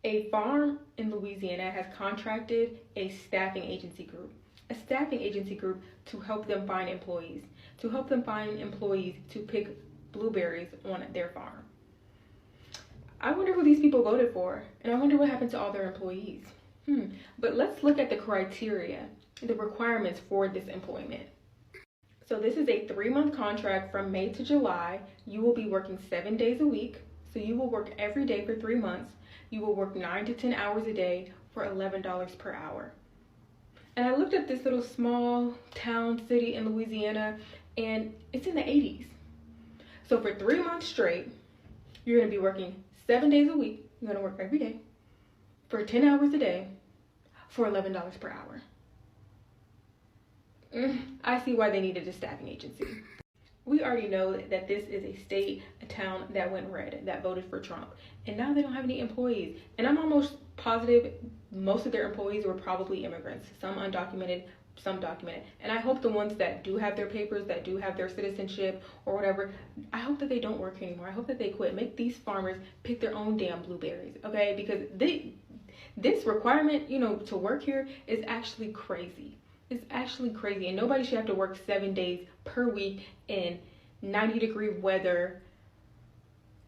A farm in Louisiana has contracted a staffing agency group to help them find employees, to pick blueberries on their farm. I wonder who these people voted for, and I wonder what happened to all their employees. But let's look at the criteria, the requirements for this employment. So this is a 3-month contract from May to July. You will be working 7 days a week. So you will work every day for 3 months. You will work 9 to 10 hours a day for $11 per hour. And I looked at this little small town city in Louisiana, and it's in the 80s. So for 3 months straight, you're going to be working 7 days a week. You're going to work every day for 10 hours a day for $11 per hour. I see why they needed a staffing agency. We already know that this is a town that went red, that voted for Trump. And now they don't have any employees. And I'm almost positive most of their employees were probably immigrants, some undocumented, some documented. And I hope the ones that do have their papers, that do have their citizenship or whatever, I hope that they don't work anymore. I hope that they quit. Make these farmers pick their own damn blueberries, okay? Because this requirement, to work here is actually crazy. It's actually crazy, and nobody should have to work 7 days per week in 90-degree weather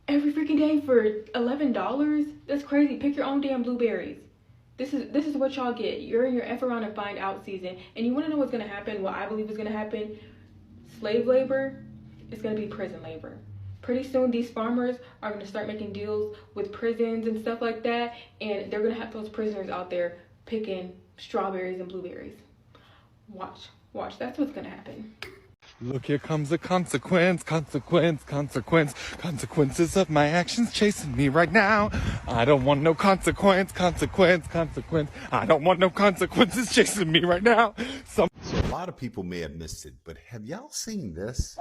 every freaking day for $11. That's crazy. Pick your own damn blueberries. This is what y'all get. You're in your F around and find out season, and you want to know what's gonna happen? What I believe is gonna happen? Slave labor is gonna be prison labor. Pretty soon, these farmers are gonna start making deals with prisons and stuff like that, and they're gonna have those prisoners out there picking strawberries and blueberries. Watch, that's what's gonna happen. Look, here comes the consequences of my actions chasing me right now. I don't want no consequence. I don't want no consequences chasing me right now. So a lot of people may have missed it, but have y'all seen this?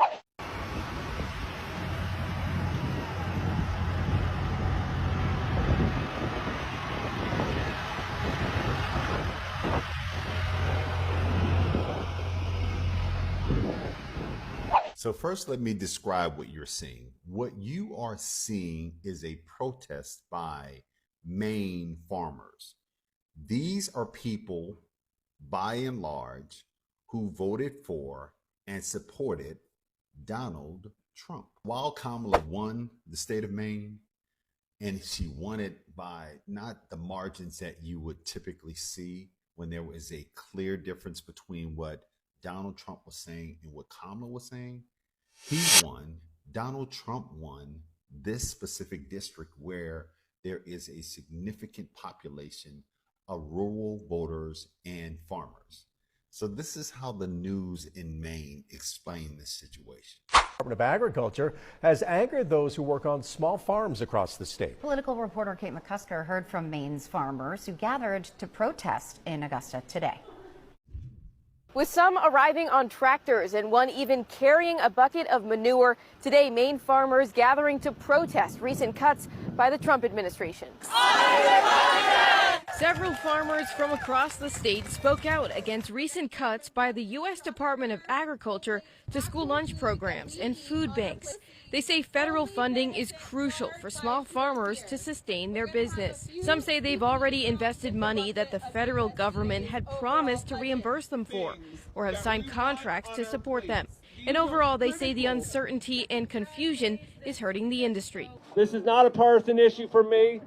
So first, let me describe what you're seeing. What you are seeing is a protest by Maine farmers. These are people, by and large, who voted for and supported Donald Trump. While Kamala won the state of Maine, and she won it by not the margins that you would typically see when there was a clear difference between what Donald Trump was saying and what Kamala was saying. He won, Donald Trump won this specific district where there is a significant population of rural voters and farmers. So this is how the news in Maine explain this situation. The Department of Agriculture has angered those who work on small farms across the state. Political reporter Kate McCusker heard from Maine's farmers who gathered to protest in Augusta today. With some arriving on tractors and one even carrying a bucket of manure, today Maine farmers gathering to protest recent cuts by the Trump administration. Several farmers from across the state spoke out against recent cuts by the U.S. Department of Agriculture to school lunch programs and food banks. They say federal funding is crucial for small farmers to sustain their business. Some say they've already invested money that the federal government had promised to reimburse them for, or have signed contracts to support them. And overall, they say the uncertainty and confusion is hurting the industry. This is not a partisan issue for me.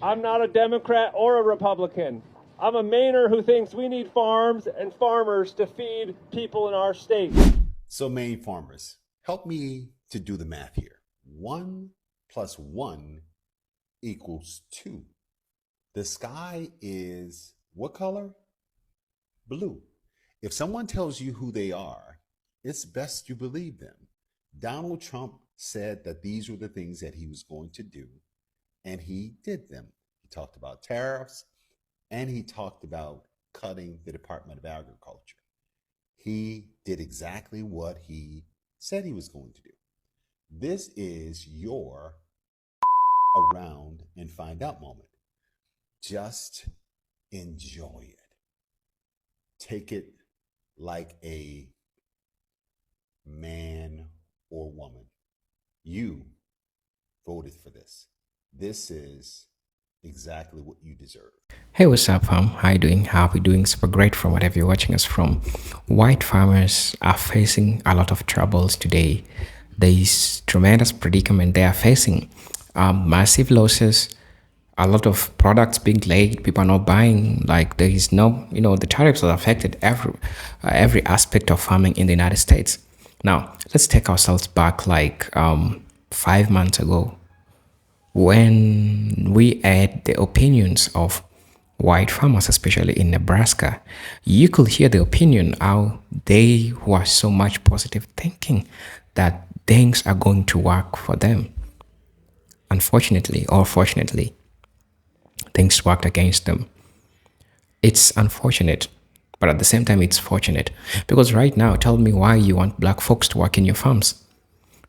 I'm not a Democrat or a Republican. I'm a Mainer who thinks we need farms and farmers to feed people in our state. So Maine farmers, help me to do the math here. 1 + 1 = 2. The sky is what color? Blue. If someone tells you who they are, it's best you believe them. Donald Trump said that these were the things that he was going to do, and he did them. He talked about tariffs, and he talked about cutting the Department of Agriculture. He did exactly what he said he was going to do. This is your around and find out moment. Just enjoy it. Take it like a man or woman. You voted for this. This is exactly what you deserve. Hey, what's up, fam? How you doing? How we doing? Super great from whatever you're watching us from. White farmers are facing a lot of troubles today. There is tremendous predicament they are facing. Massive losses, a lot of products being delayed, people are not buying. Like there is no, the tariffs have affected every aspect of farming in the United States. Now, let's take ourselves back like 5 months ago when we had the opinions of white farmers, especially in Nebraska. You could hear the opinion how they were so much positive thinking that things are going to work for them. Unfortunately or fortunately, things worked against them. It's unfortunate, but at the same time, it's fortunate. Because right now, tell me why you want black folks to work in your farms.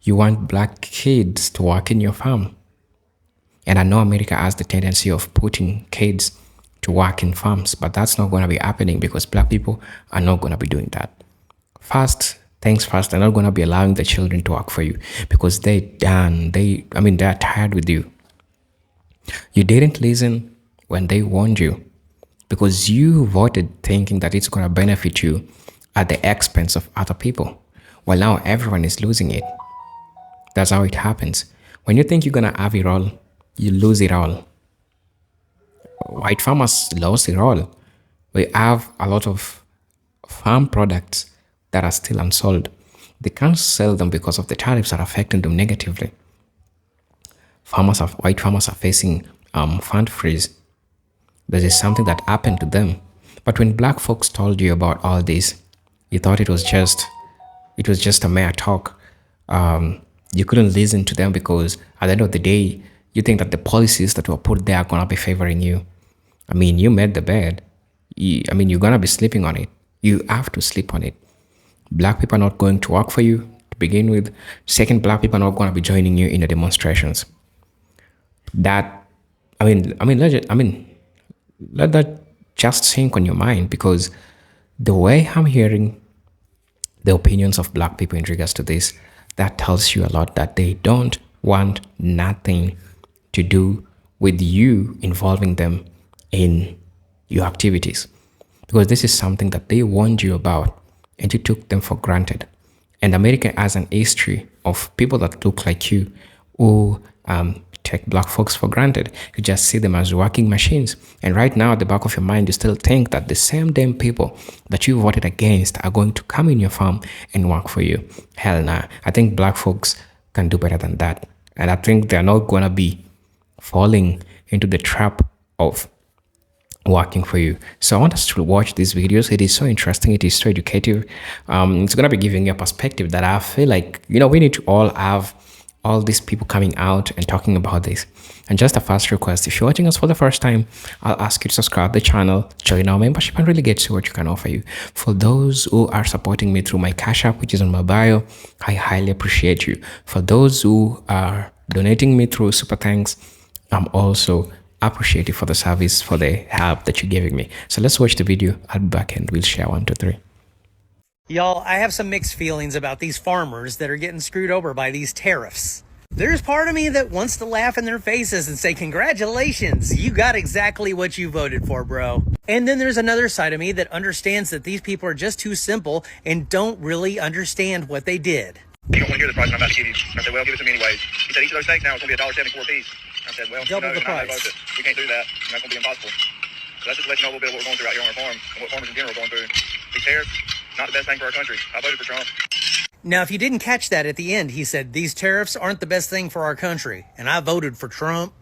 You want black kids to work in your farm. And I know America has the tendency of putting kids to work in farms, but that's not going to be happening because black people are not going to be doing that. Things first, they're not going to be allowing the children to work for you because they're tired with you. You didn't listen when they warned you because you voted thinking that it's going to benefit you at the expense of other people. Well, now everyone is losing it. That's how it happens. When you think you're going to have it all, you lose it all. White farmers lost it all. We have a lot of farm products that are still unsold. They can't sell them because of the tariffs that are affecting them negatively. White farmers are facing fund freeze. This is something that happened to them. But when black folks told you about all this, you thought it was just a mere talk. You couldn't listen to them because at the end of the day, you think that the policies that were put there are gonna be favoring you. I mean, you made the bed. You're gonna be sleeping on it. You have to sleep on it. Black people are not going to work for you to begin with. Second, black people are not gonna be joining you in the demonstrations. Let that just sink on your mind because the way I'm hearing the opinions of black people in regards to this, that tells you a lot that they don't want nothing to do with you involving them in your activities because this is something that they warned you about and you took them for granted. And America has an history of people that look like you who take black folks for granted. You just see them as working machines. And right now, at the back of your mind, you still think that the same damn people that you voted against are going to come in your farm and work for you. Hell nah. I think black folks can do better than that. And I think they're not going to be falling into the trap of working for you. So I want us to watch these videos. It is so interesting. It is so educative. It's going to be giving you a perspective that I feel like, we need to all have all these people coming out and talking about this. And just a fast request, if you're watching us for the first time, I'll ask you to subscribe to the channel, join our membership, and really get to what you can offer you. For those who are supporting me through my Cash App, which is on my bio, I highly appreciate you. For those who are donating me through Super Thanks, I'm also appreciative for the service, for the help that you're giving me. So let's watch the video. I'll be back and we'll share 1, 2, 3. Y'all, I have some mixed feelings about these farmers that are getting screwed over by these tariffs. There's part of me that wants to laugh in their faces and say, congratulations, you got exactly what you voted for, bro. And then there's another side of me that understands that these people are just too simple and don't really understand what they did. You don't want to hear this price I'm about to give you. I said, well, give it to me anyways. He said, each of those steaks now is going to be $1.74 a piece. I said, well, double the price. We can't do that, and that's going to be impossible. So that's just to let you know a little bit of what we're going through out here on our farm and what farmers in general are going through. These tariffs, not the best thing for our country. I voted for Trump. Now, if you didn't catch that at the end, he said, these tariffs aren't the best thing for our country, and I voted for Trump.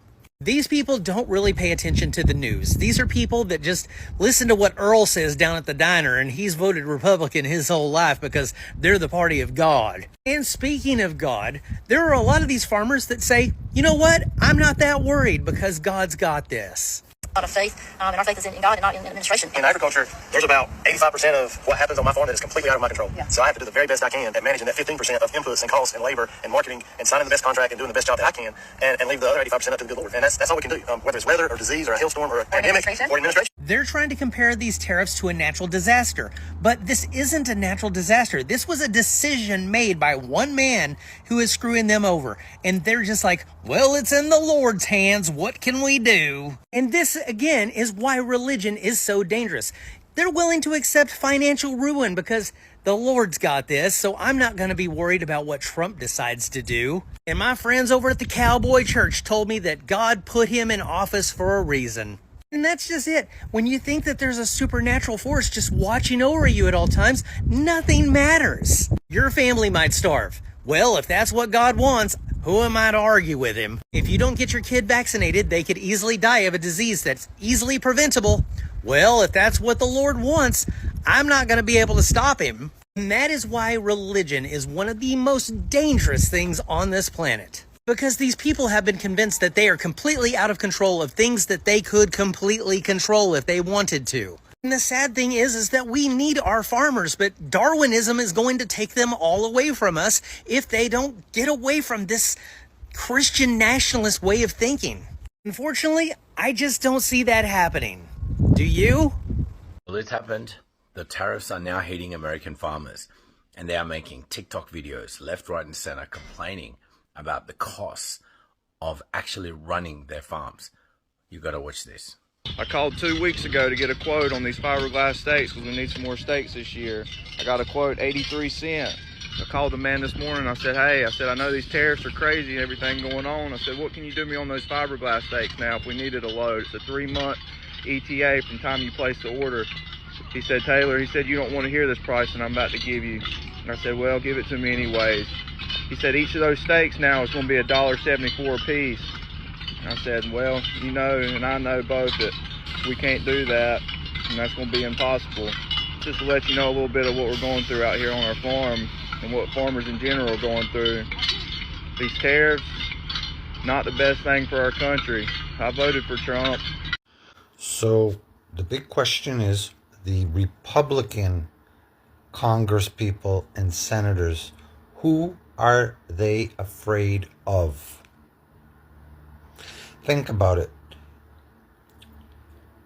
These people don't really pay attention to the news. These are people that just listen to what Earl says down at the diner, and he's voted Republican his whole life because they're the party of God. And speaking of God, there are a lot of these farmers that say, you know what? I'm not that worried because God's got this. Of faith, and our faith is in God and not in administration. In agriculture, there's about 85% of what happens on my farm that is completely out of my control. Yeah. So I have to do the very best I can at managing that 15% of inputs and costs and labor and marketing and signing the best contract and doing the best job that I can and leave the other 85% up to the good Lord. And that's all we can do, whether it's weather or disease or a hailstorm or a pandemic or administration. They're trying to compare these tariffs to a natural disaster, but this isn't a natural disaster. This was a decision made by one man who is screwing them over. And they're just like, well, it's in the Lord's hands. What can we do? And this, again, is why religion is so dangerous. They're willing to accept financial ruin because the Lord's got this, so I'm not going to be worried about what Trump decides to do. And my friends over at the Cowboy Church told me that God put him in office for a reason. And that's just it. When you think that there's a supernatural force just watching over you at all times, nothing matters. Your family might starve. Well, if that's what God wants, who am I to argue with him? If you don't get your kid vaccinated, they could easily die of a disease that's easily preventable. Well, if that's what the Lord wants, I'm not going to be able to stop him. And that is why religion is one of the most dangerous things on this planet. Because these people have been convinced that they are completely out of control of things that they could completely control if they wanted to. And the sad thing is that we need our farmers, but Darwinism is going to take them all away from us if they don't get away from this Christian nationalist way of thinking. Unfortunately, I just don't see that happening. Do you? Well, it happened. The tariffs are now hitting American farmers, and they are making TikTok videos left, right, and center complaining about the costs of actually running their farms. You gotta watch this. I called 2 weeks ago to get a quote on these fiberglass steaks because we need some more steaks this year. I got a quote, 83 cents. I called the man this morning. I said, hey, I know these tariffs are crazy and everything going on. I said, what can you do me on those fiberglass steaks now if we needed a load? It's a 3-month ETA from time you place the order. He said, Taylor, you don't want to hear this price and I'm about to give you. And I said, well, give it to me anyways. He said, each of those steaks now is going to be $1.74 a piece. And I said, well, you know, and I know both that we can't do that, and that's going to be impossible. Just to let you know a little bit of what we're going through out here on our farm and what farmers in general are going through. These tariffs, not the best thing for our country. I voted for Trump. So the big question is, the Republican Congress people and senators, who are they afraid of? Think about it.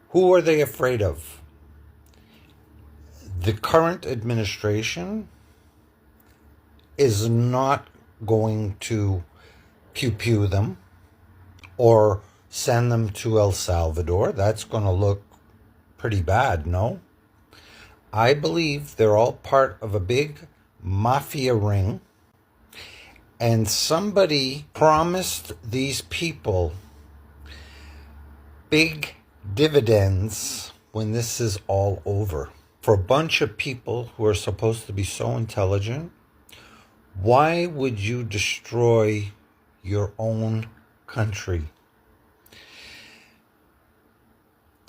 Who are they afraid of? The current administration is not going to pew-pew them or send them to El Salvador. That's going to look pretty bad, no? I believe they're all part of a big mafia ring, and somebody promised these people big dividends when this is all over. For a bunch of people who are supposed to be so intelligent, why would you destroy your own country?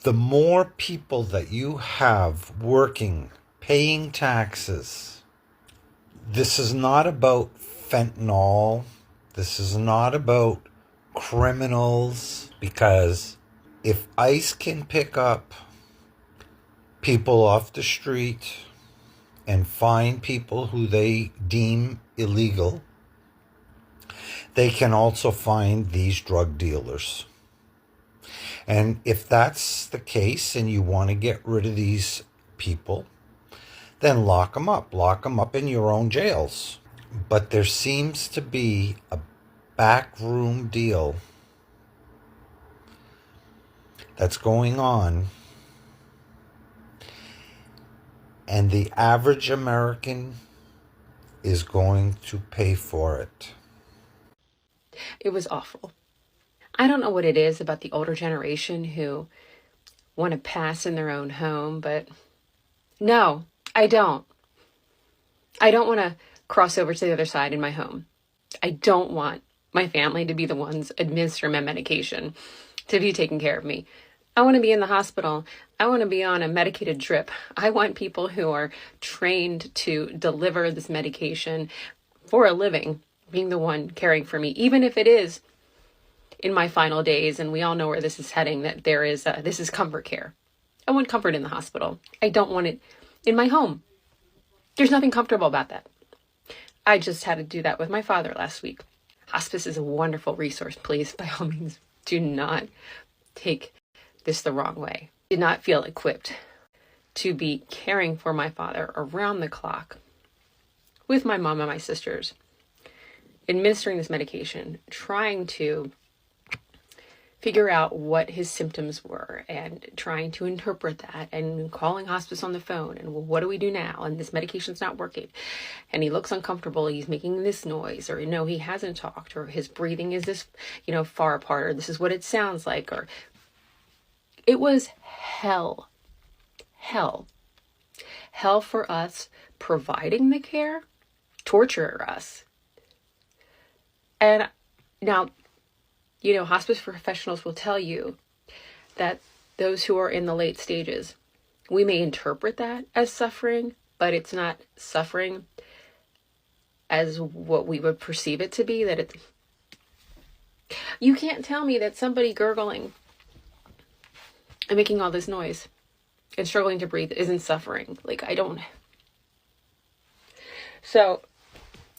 The more people that you have working, paying taxes, this is not about fentanyl. This is not about criminals, because if ICE can pick up people off the street and find people who they deem illegal, they can also find these drug dealers. And if that's the case and you want to get rid of these people, then lock them up. Lock them up in your own jails. But there seems to be a backroom deal that's going on, and the average American is going to pay for it. It was awful. I don't know what it is about the older generation who want to pass in their own home, but no, I don't. I don't want to cross over to the other side in my home. I don't want my family to be the ones administering my medication, to be taking care of me. I want to be in the hospital. I want to be on a medicated drip. I want people who are trained to deliver this medication for a living, being the one caring for me, even if it is in my final days, and we all know where this is heading, that this is comfort care. I want comfort in the hospital. I don't want it in my home. There's nothing comfortable about that. I just had to do that with my father last week. Hospice is a wonderful resource. Please, by all means, do not take this the wrong way. did not feel equipped to be caring for my father around the clock with my mom and my sisters, administering this medication, trying to figure out what his symptoms were and trying to interpret that and calling hospice on the phone and, well, what do we do now? And this medication's not working. And he looks uncomfortable. He's making this noise, or no, he hasn't talked, or his breathing is this, far apart, or this is what it sounds like, or it was hell for us providing the care, torture us. And now, hospice professionals will tell you that those who are in the late stages, we may interpret that as suffering, but it's not suffering as what we would perceive it to be. You can't tell me that somebody gurgling and making all this noise and struggling to breathe isn't suffering. So,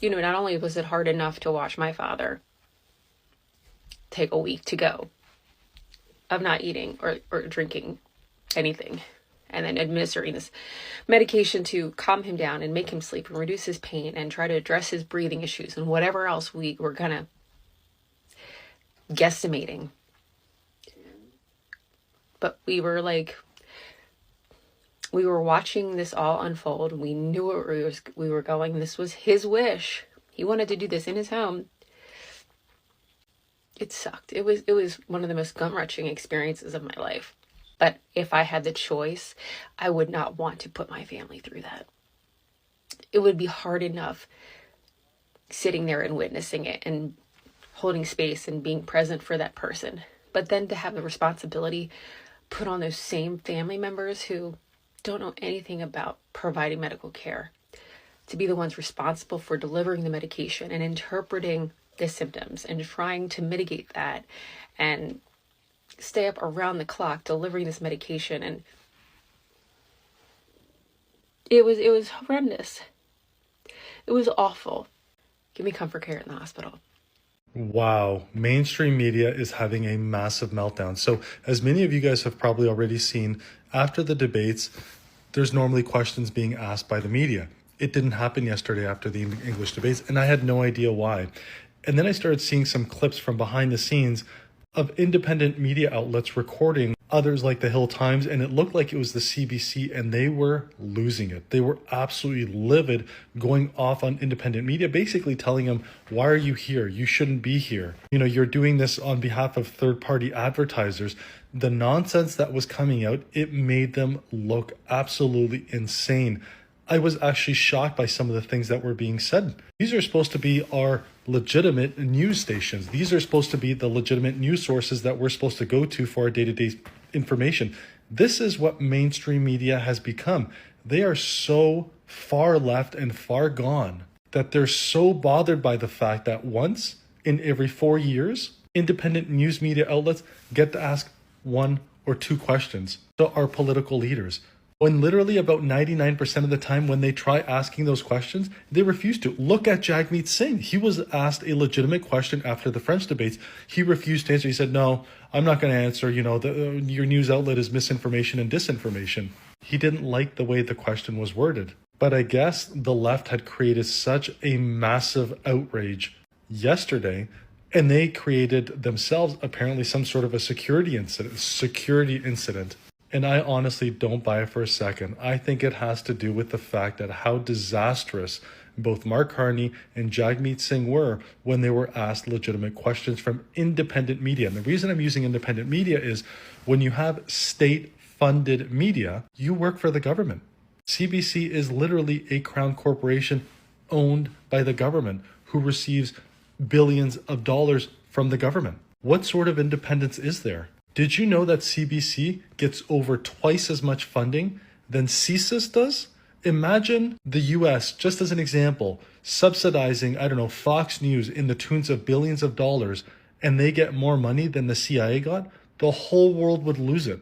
not only was it hard enough to watch my father take a week to go of not eating or drinking anything, and then administering this medication to calm him down and make him sleep and reduce his pain and try to address his breathing issues and whatever else we were kind of guesstimating. But we were watching this all unfold. We knew where we were going. This was his wish. He wanted to do this in his home. It sucked. It was one of the most gut-wrenching experiences of my life. But if I had the choice, I would not want to put my family through that. It would be hard enough sitting there and witnessing it and holding space and being present for that person. But then to have the responsibility put on those same family members who don't know anything about providing medical care, to be the ones responsible for delivering the medication and interpreting the symptoms and trying to mitigate that and stay up around the clock delivering this medication. And it was horrendous. It was awful. Give me comfort care in the hospital. Wow, mainstream media is having a massive meltdown. So as many of you guys have probably already seen, after the debates, there's normally questions being asked by the media. It didn't happen yesterday after the English debates, and I had no idea why. And then I started seeing some clips from behind the scenes of independent media outlets recording others like the Hill Times, and it looked like it was the CBC, and they were losing it. They were absolutely livid, going off on independent media, basically telling them, why are you here? You shouldn't be here. You're doing this on behalf of third-party advertisers. The nonsense that was coming out, it made them look absolutely insane. I was actually shocked by some of the things that were being said. These are supposed to be our legitimate news stations. These are supposed to be the legitimate news sources that we're supposed to go to for our day-to-day information. This is what mainstream media has become. They are so far left and far gone that they're so bothered by the fact that once in every 4 years, independent news media outlets get to ask 1 or 2 questions to our political leaders. When literally about 99% of the time when they try asking those questions, they refuse to. Look at Jagmeet Singh. He was asked a legitimate question after the French debates. He refused to answer. He said, no, I'm not going to answer. Your news outlet is misinformation and disinformation. He didn't like the way the question was worded. But I guess the left had created such a massive outrage yesterday, and they created themselves apparently some sort of a security incident. And I honestly don't buy it for a second. I think it has to do with the fact that how disastrous both Mark Carney and Jagmeet Singh were when they were asked legitimate questions from independent media. And the reason I'm using independent media is when you have state-funded media, you work for the government. CBC is literally a crown corporation owned by the government who receives billions of dollars from the government. What sort of independence is there? Did you know that CBC gets over twice as much funding than CSIS does? Imagine the US, just as an example, subsidizing, Fox News in the tunes of billions of dollars, and they get more money than the CIA got. The whole world would lose it.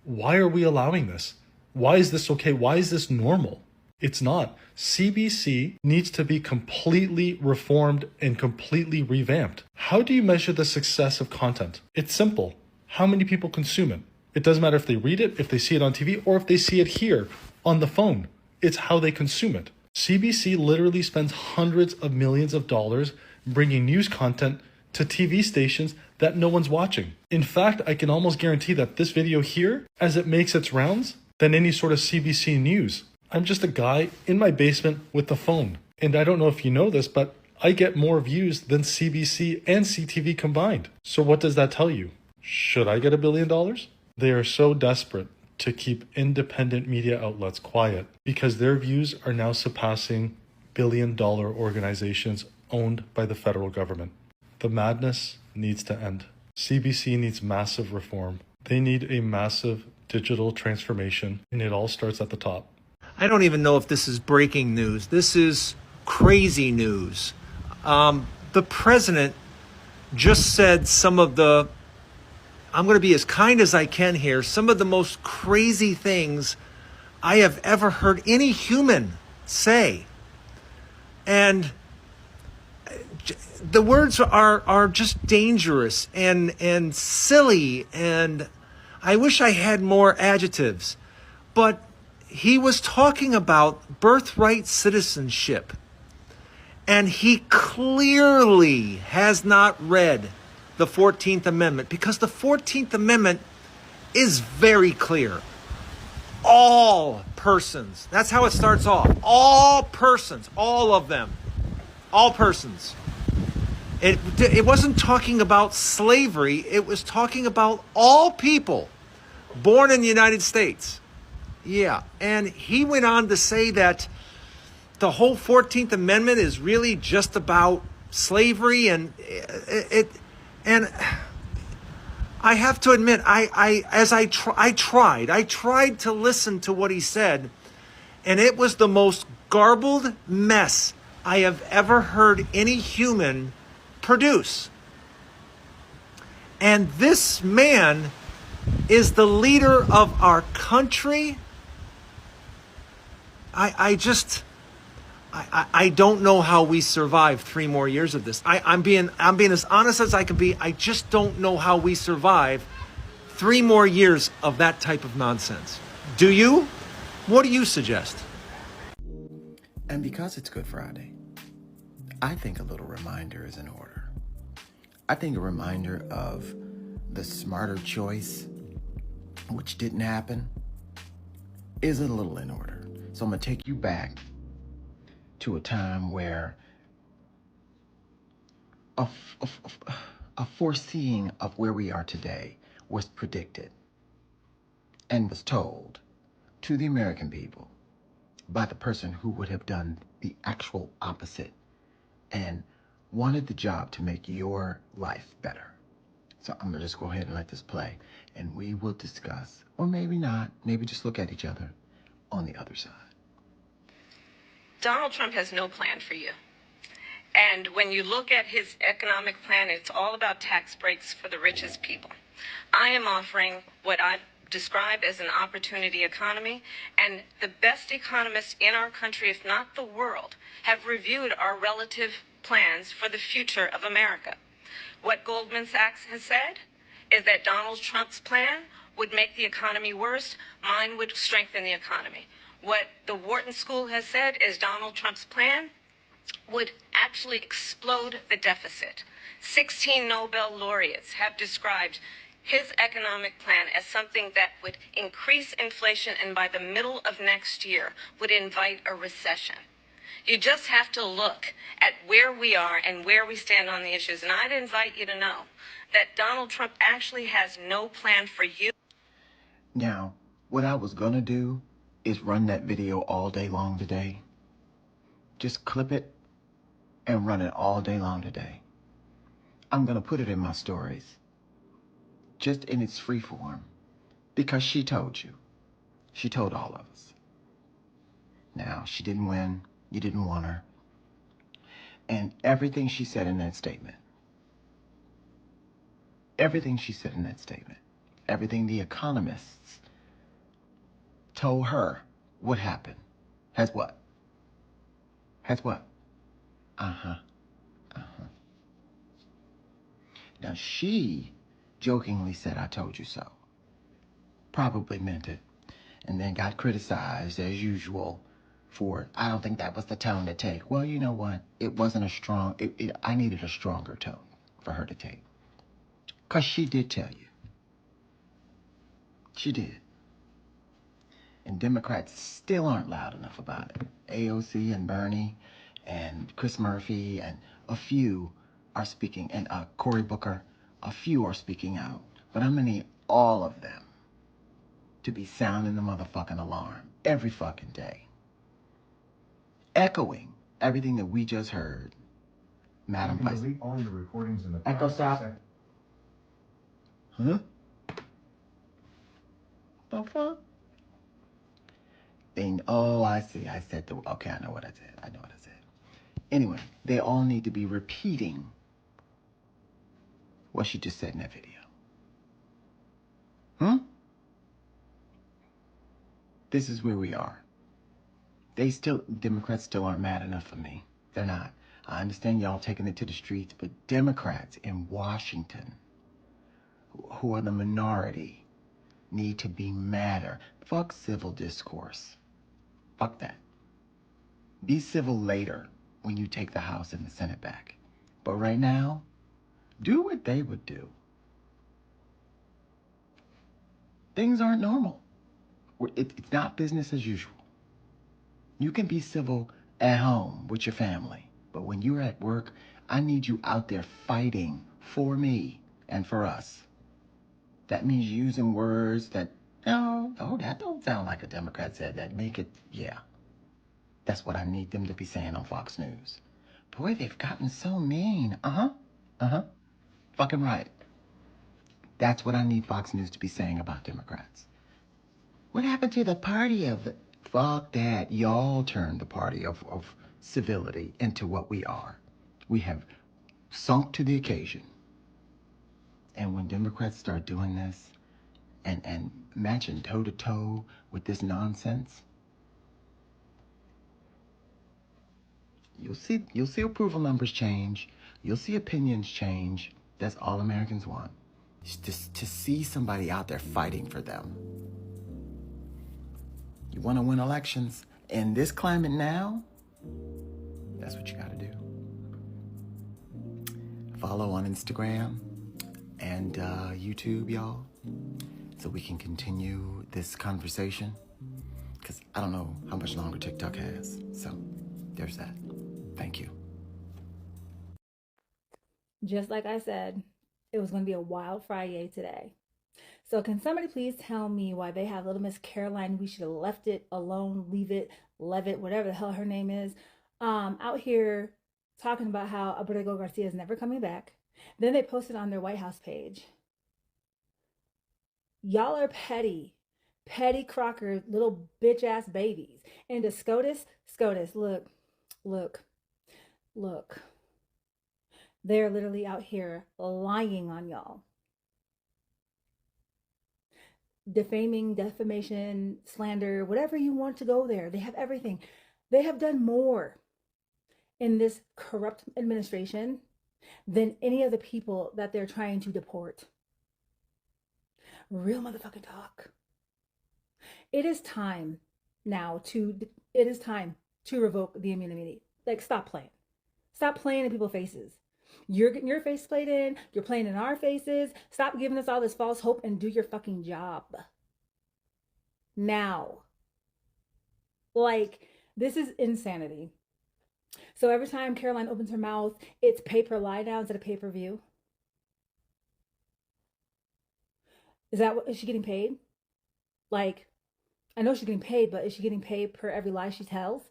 Why are we allowing this? Why is this okay? Why is this normal? It's not. CBC needs to be completely reformed and completely revamped. How do you measure the success of content? It's simple. How many people consume it? It doesn't matter if they read it, if they see it on TV, or if they see it here on the phone. It's how they consume it. CBC literally spends hundreds of millions of dollars bringing news content to TV stations that no one's watching. In fact, I can almost guarantee that this video here, as it makes its rounds, than any sort of CBC news. I'm just a guy in my basement with a phone. And I don't know if you know this, but I get more views than CBC and CTV combined. So what does that tell you? Should I get $1 billion? They are so desperate to keep independent media outlets quiet because their views are now surpassing billion-dollar organizations owned by the federal government. The madness needs to end. CBC needs massive reform. They need a massive digital transformation, and it all starts at the top. I don't even know if this is breaking news. This is crazy news. The president just said some of the, I'm going to be as kind as I can here, some of the most crazy things I have ever heard any human say. And the words are just dangerous and silly, and I wish I had more adjectives. But he was talking about birthright citizenship, and he clearly has not read the 14th Amendment, because the 14th Amendment is very clear. All persons, that's how it starts off. All persons, all of them, all persons. It wasn't talking about slavery, it was talking about all people born in the United States. Yeah, and he went on to say that the whole 14th Amendment is really just about slavery, and and I have to admit, I tried to listen to what he said, and it was the most garbled mess I have ever heard any human produce. And this man is the leader of our country. I don't know how we survive 3 more years of this. I'm being as honest as I can be. I just don't know how we survive 3 more years of that type of nonsense. Do you? What do you suggest? And because it's Good Friday, I think a little reminder is in order. I think a reminder of the smarter choice, which didn't happen, is a little in order. So I'm going to take you back to a time where a foreseeing of where we are today was predicted and was told to the American people by the person who would have done the actual opposite and wanted the job to make your life better. So I'm gonna just go ahead and let this play, and we will discuss, or maybe not, maybe just look at each other on the other side. Donald Trump has no plan for you. And when you look at his economic plan, it's all about tax breaks for the richest people. I am offering what I describe as an opportunity economy, and the best economists in our country, if not the world, have reviewed our relative plans for the future of America. What Goldman Sachs has said is that Donald Trump's plan would make the economy worse, mine would strengthen the economy. What the Wharton School has said is Donald Trump's plan would actually explode the deficit. 16 Nobel laureates have described his economic plan as something that would increase inflation and by the middle of next year would invite a recession. You just have to look at where we are and where we stand on the issues. And I'd invite you to know that Donald Trump actually has no plan for you. Now, what I was gonna do is run that video all day long today. Just clip it and run it all day long today. I'm gonna put it in my stories, just in its free form, because she told you. She told all of us. Now, she didn't win. You didn't want her. And everything she said in that statement, everything the economists told her would happen, has what? Now, she jokingly said, I told you so. probably meant it, and then got criticized as usual for it. I don't think that was the tone to take. Well, you know what? It wasn't a strong, I needed a stronger tone for her to take. Because she did tell you. She did. And Democrats still aren't loud enough about it. AOC and Bernie and Chris Murphy and a few are speaking, and Cory Booker, a few are speaking out. But I'm gonna need all of them to be sounding the motherfucking alarm every fucking day. Echoing everything that we just heard. Madam Vice. Delete all your recordings in the Echo stop. Huh? The fuck? Oh, I see. I said okay, I know what I said. I know what I said. Anyway, they all need to be repeating what she just said in that video. This is where we are. Democrats still aren't mad enough for me. They're not. I understand y'all taking it to the streets, but Democrats in Washington, who are the minority, need to be madder. Fuck civil discourse. Fuck that. Be civil later when you take the House and the Senate back. But right now, do what they would do. Things aren't normal. It's not business as usual. You can be civil at home with your family, but when you're at work, I need you out there fighting for me and for us. That means using words that, no, that don't sound like a Democrat said that. Make it, yeah. That's what I need them to be saying on Fox News. Boy, they've gotten so mean. Fucking right. That's what I need Fox News to be saying about Democrats. What happened to the party of it? Fuck that. Y'all turned the party of civility into what we are. We have sunk to the occasion. And when Democrats start doing this and matching toe-to-toe with this nonsense, you'll see approval numbers change. You'll see opinions change. That's all Americans want. Just to see somebody out there fighting for them. You want to win elections in this climate now? That's what you got to do. Follow on Instagram and YouTube, y'all, so we can continue this conversation. Because I don't know how much longer TikTok has. So there's that. Thank you. Just like I said, it was going to be a wild Friday today. So can somebody please tell me why they have Little Miss Caroline? We should have left it alone, leave it, Levitt, whatever the hell her name is, out here talking about how Alberto Garcia is never coming back. Then they posted on their White House page. Y'all are petty Crocker, little bitch ass babies. And to SCOTUS, look. They're literally out here lying on y'all. Defaming, defamation, slander, whatever you want to go there. They have everything. They have done more in this corrupt administration than any of the people that they're trying to deport. Real motherfucking talk. It is time to revoke the immunity. Like, stop playing. Stop playing in people's faces. You're getting your face played in. You're playing in our faces. Stop giving us all this false hope and do your fucking job. Now. Like, this is insanity. So every time Caroline opens her mouth, it's pay-per lie now instead of pay-per-view. Is she getting paid? Like, I know she's getting paid, but is she getting paid per every lie she tells?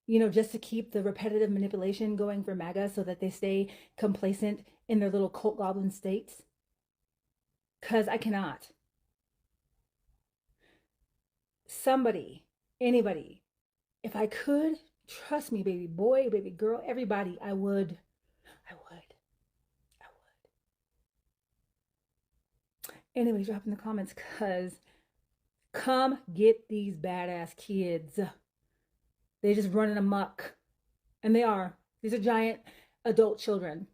You know, just to keep the repetitive manipulation going for MAGA so that they stay complacent in their little cult goblin states? Because I cannot. Somebody, anybody, if I could, trust me, baby boy, baby girl, everybody, I would. Anyway, drop in the comments, because come get these badass kids. They're just running amok. And they are. These are giant adult children.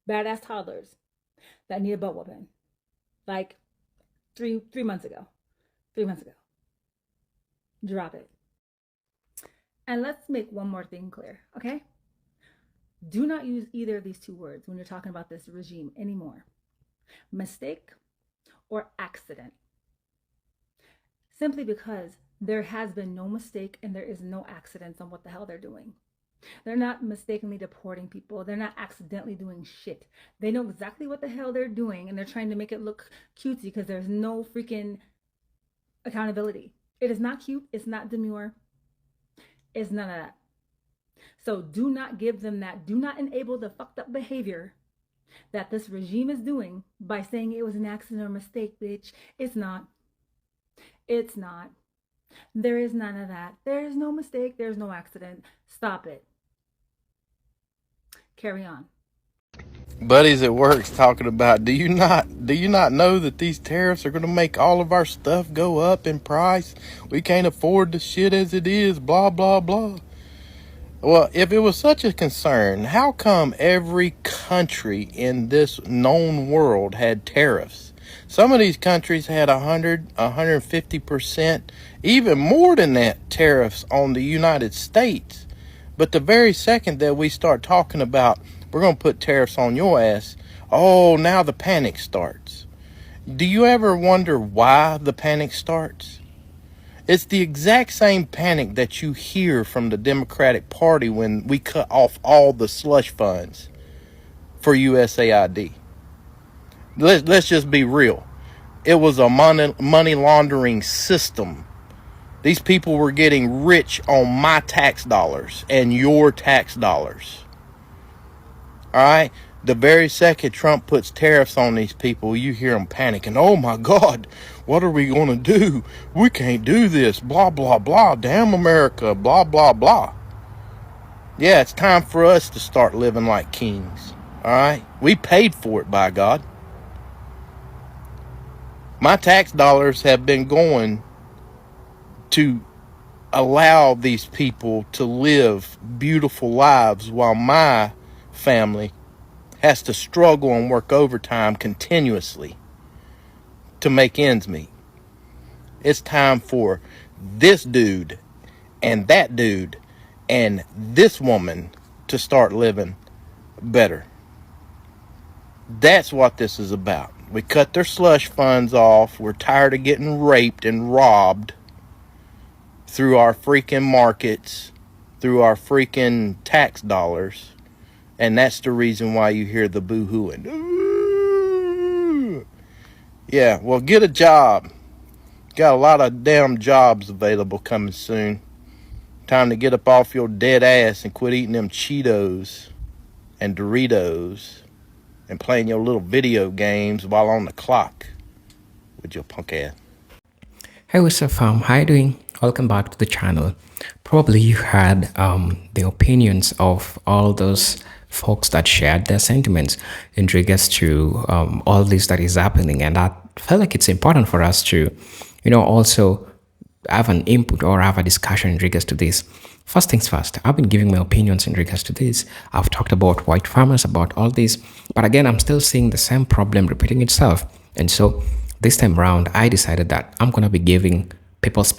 Badass toddlers that need a butt whooping. Like, Three months ago. 3 months ago. Drop it. And let's make one more thing clear, okay? Do not use either of these two words when you're talking about this regime anymore. Mistake or accident. Simply because there has been no mistake and there is no accidents on what the hell they're doing. They're not mistakenly deporting people. They're not accidentally doing shit. They know exactly what the hell they're doing, and they're trying to make it look cutesy because there's no freaking accountability. It is not cute. It's not demure. It's none of that. So do not give them that. Do not enable the fucked up behavior that this regime is doing by saying it was an accident or mistake, bitch. It's not. It's not. There is none of that. There is no mistake. There's no accident. Stop it. Carry on. Buddies at work's talking about, do you not know that these tariffs are going to make all of our stuff go up in price? We can't afford the shit as it is, blah, blah, blah. Well, if it was such a concern, how come every country in this known world had tariffs? Some of these countries had 100, 150%, even more than that tariffs on the United States. But the very second that we start talking about, we're going to put tariffs on your ass, oh, now the panic starts. Do you ever wonder why the panic starts? It's the exact same panic that you hear from the Democratic Party when we cut off all the slush funds for USAID. Let's just be real. It was a money laundering system. These people were getting rich on my tax dollars and your tax dollars. All right? The very second Trump puts tariffs on these people, you hear them panicking. Oh my God, what are we going to do? We can't do this. Blah, blah, blah. Damn America. Blah, blah, blah. Yeah, it's time for us to start living like kings. All right? We paid for it, by God. My tax dollars have been going to allow these people to live beautiful lives while my family has to struggle and work overtime continuously to make ends meet. It's time for this dude and that dude and this woman to start living better. That's what this is about. We cut their slush funds off. We're tired of getting raped and robbed through our freaking markets, through our freaking tax dollars. And that's the reason why you hear the boo-hooing. Ooh. Yeah, well, get a job. Got a lot of damn jobs available coming soon. Time to get up off your dead ass and quit eating them Cheetos and Doritos and playing your little video games while on the clock with your punk ass. Hey, what's up, fam? How you doing? Welcome back to the channel. Probably you had the opinions of all those folks that shared their sentiments in regards to all this that is happening, and I feel like it's important for us to, also have an input or have a discussion in regards to this. First things first, I've been giving my opinions in regards to this. I've talked about white farmers, about all this, but again, I'm still seeing the same problem repeating itself. And so this time around, I decided that I'm going to be giving people's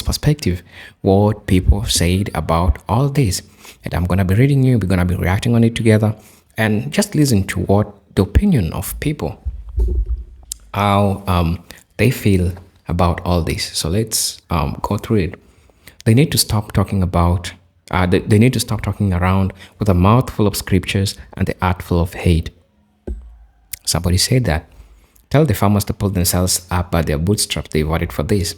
perspective, what people said about all this. And I'm going to be reading you, we're going to be reacting on it together, and just listen to what the opinion of people, how they feel about all this. So let's go through it. They need to stop talking about, they need to stop talking around with a mouth full of scriptures and the heart full of hate. Somebody said that. Tell the farmers to pull themselves up by their bootstraps. They voted for this.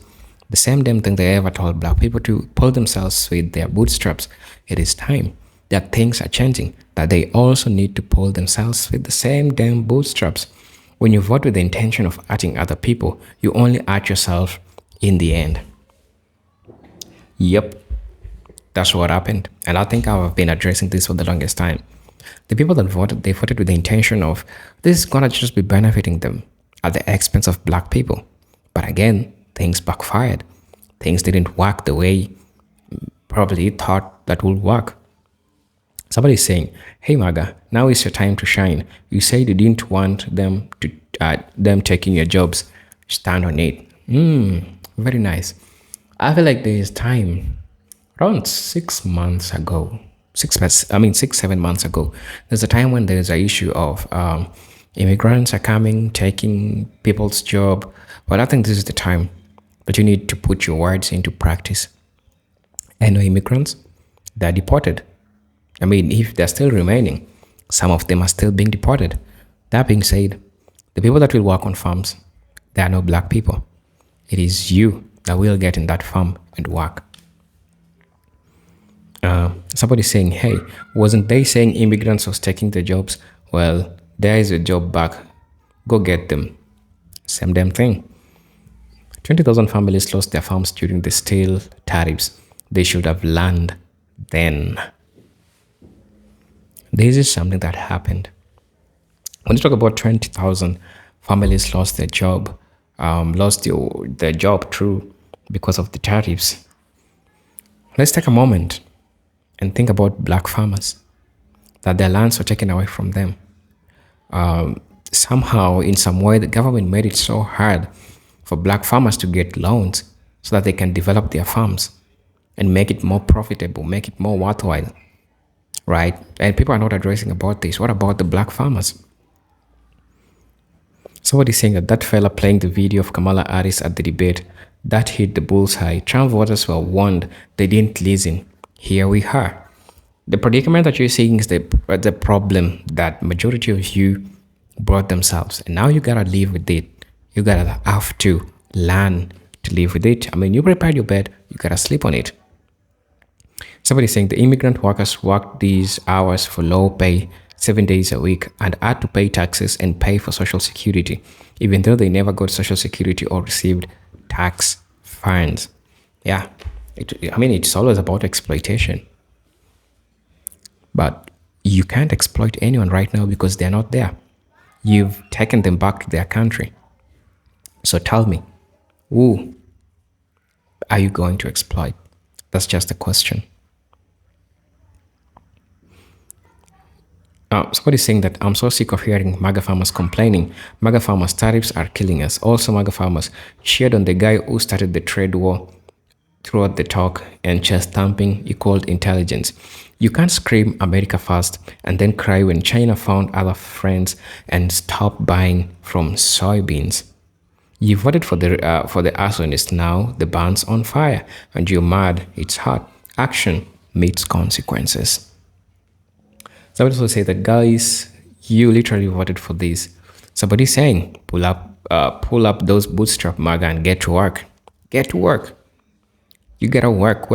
The same damn thing they ever told black people to pull themselves with their bootstraps. It is time that things are changing, that they also need to pull themselves with the same damn bootstraps. When you vote with the intention of hurting other people, you only hurt yourself in the end. Yep, that's what happened. And I think I've been addressing this for the longest time. The people that voted, they voted with the intention of this is gonna just be benefiting them at the expense of black people. But again, things backfired. Things didn't work the way probably thought that would work. Somebody's saying, hey Maga, now is your time to shine. You said you didn't want them to them taking your jobs. stand on it. Very nice. I feel like there is time around 6 months ago, 6, 7 months ago. There's a time when there's an issue of immigrants are coming, taking people's job. But I think this is the time that you need to put your words into practice. I know immigrants, they're deported. I mean, if they're still remaining, some of them are still being deported. That being said, the people that will work on farms, they are no black people. It is you that will get in that farm and work. Somebody saying, hey, wasn't they saying immigrants was taking the jobs? Well, there is a job back. Go get them. Same damn thing. 20,000 families lost their farms during the steel tariffs. They should have learned then. This is something that happened. When you talk about 20,000 families lost their job, lost their job through because of the tariffs. Let's take a moment and think about black farmers, that their lands were taken away from them. Somehow, in some way, the government made it so hard for black farmers to get loans so that they can develop their farms and make it more profitable, make it more worthwhile, right? And people are not addressing about this. What about the black farmers? Somebody saying that fella playing the video of Kamala Harris at the debate, that hit the bullseye. Trump voters were warned, they didn't listen. Here we are. The predicament that you're seeing is the problem that majority of you brought themselves. And now you gotta live with it. You gotta have to learn to live with it. I mean, you prepared your bed, you gotta sleep on it. Somebody saying the immigrant workers worked these hours for low pay, 7 days a week, and had to pay taxes and pay for social security, even though they never got social security or received tax funds. Yeah, it's always about exploitation. But you can't exploit anyone right now because they're not there. You've taken them back to their country. So tell me, who are you going to exploit? That's just a question. Somebody's saying that I'm so sick of hearing MAGA farmers complaining. MAGA farmers' tariffs are killing us. Also, MAGA farmers cheered on the guy who started the trade war throughout the talk and chest thumping equaled intelligence. You can't scream America first and then cry when China found other friends and stopped buying from soybeans. You voted for the arsonist. Now the barn's on fire and you're mad. It's hot. Action meets consequences. Somebody also say that, guys, you literally voted for this. Somebody's saying, pull up those bootstrap MAGA and get to work. Get to work. You gotta work.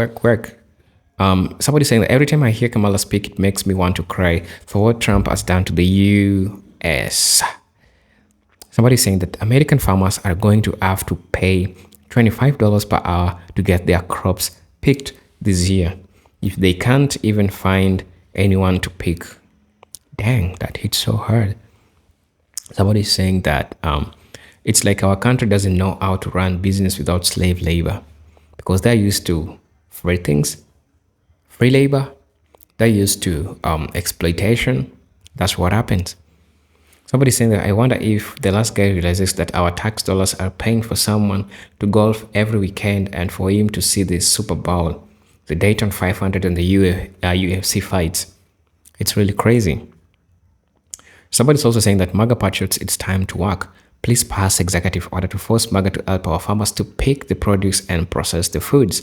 Somebody's saying that every time I hear Kamala speak, it makes me want to cry for what Trump has done to the U.S. Somebody's saying that American farmers are going to have to pay $25 per hour to get their crops picked this year if they can't even find anyone to pick. Dang, that hits so hard. Somebody's saying that it's like our country doesn't know how to run business without slave labor because they're used to free things, free labor. They're used to exploitation. That's what happens. Somebody's saying that I wonder if the last guy realizes that our tax dollars are paying for someone to golf every weekend and for him to see the Super Bowl, the Dayton 500 and the UFC fights. It's really crazy. Somebody's also saying that MAGA patriots, it's time to work. Please pass executive order to force MAGA to help our farmers to pick the produce and process the foods.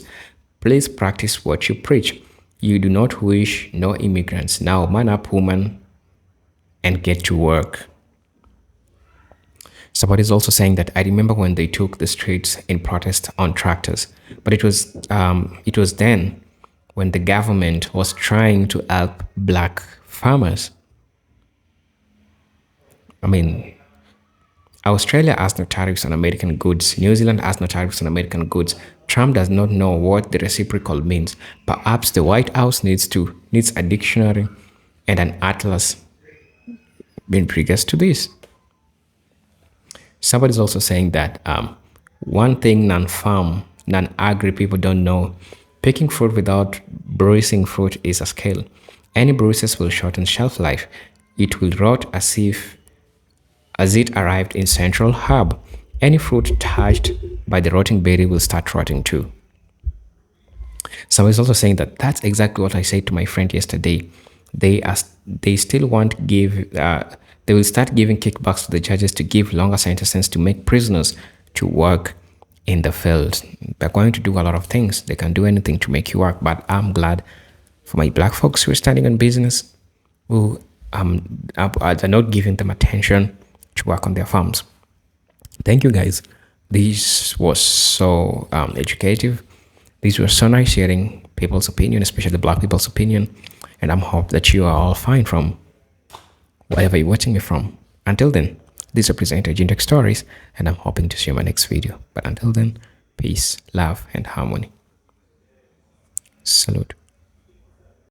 Please practice what you preach. You do not wish no immigrants. Now man up, woman, and get to work. Somebody's also saying that I remember when they took the streets in protest on tractors, but it was then when the government was trying to help black farmers. I mean, Australia has no tariffs on American goods. New Zealand has no tariffs on American goods. Trump does not know what the reciprocal means. Perhaps the White House needs a dictionary and an atlas in regards to this. Somebody's also saying that one thing non-farm, non-agri people don't know, picking fruit without bruising fruit is a skill. Any bruises will shorten shelf life. It will rot as it arrived in Central Hub, any fruit touched by the rotting berry will start rotting too. So I was also saying that that's exactly what I said to my friend yesterday. They still want give they will start giving kickbacks to the judges to give longer sentences to make prisoners to work in the field. They're going to do a lot of things. They can do anything to make you work. But I'm glad for my black folks who are standing on business, who are not giving them attention to work on their farms. Thank you guys. This was so educative. These were so nice hearing people's opinion, especially black people's opinion. And I'm hope that you are all fine from wherever you're watching me from. Until then, this is presenter Jintek Stories, and I'm hoping to see you in my next video. But until then, peace, love, and harmony. Salute.